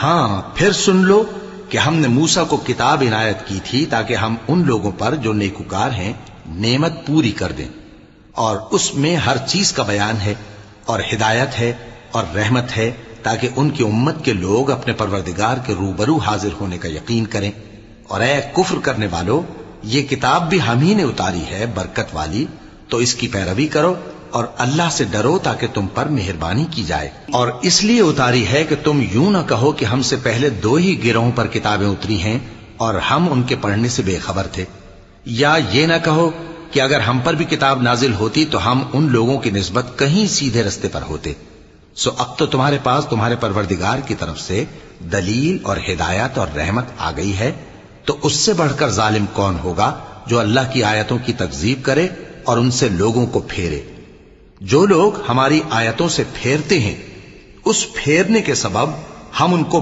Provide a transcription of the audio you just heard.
ہاں پھر سن لو کہ ہم نے موسیٰ کو کتاب عنایت کی تھی تاکہ ہم ان لوگوں پر جو نیکوکار ہیں نعمت پوری کر دیں، اور اس میں ہر چیز کا بیان ہے اور ہدایت ہے اور رحمت ہے، تاکہ ان کی امت کے لوگ اپنے پروردگار کے روبرو حاضر ہونے کا یقین کریں۔ اور اے کفر کرنے والو، یہ کتاب بھی ہم ہی نے اتاری ہے برکت والی، تو اس کی پیروی کرو اور اللہ سے ڈرو تاکہ تم پر مہربانی کی جائے۔ اور اس لیے اتاری ہے کہ تم یوں نہ کہو کہ ہم سے پہلے 2 ہی گروہوں پر کتابیں اتری ہیں اور ہم ان کے پڑھنے سے بے خبر تھے، یا یہ نہ کہو کہ اگر ہم پر بھی کتاب نازل ہوتی تو ہم ان لوگوں کی نسبت کہیں سیدھے رستے پر ہوتے۔ سو اب تو تمہارے پاس تمہارے پروردگار کی طرف سے دلیل اور ہدایت اور رحمت آ گئی ہے، تو اس سے بڑھ کر ظالم کون ہوگا جو اللہ کی آیتوں کی تکذیب کرے اور ان سے لوگوں کو پھیرے۔ جو لوگ ہماری آیتوں سے پھیرتے ہیں، اس پھیرنے کے سبب ہم ان کو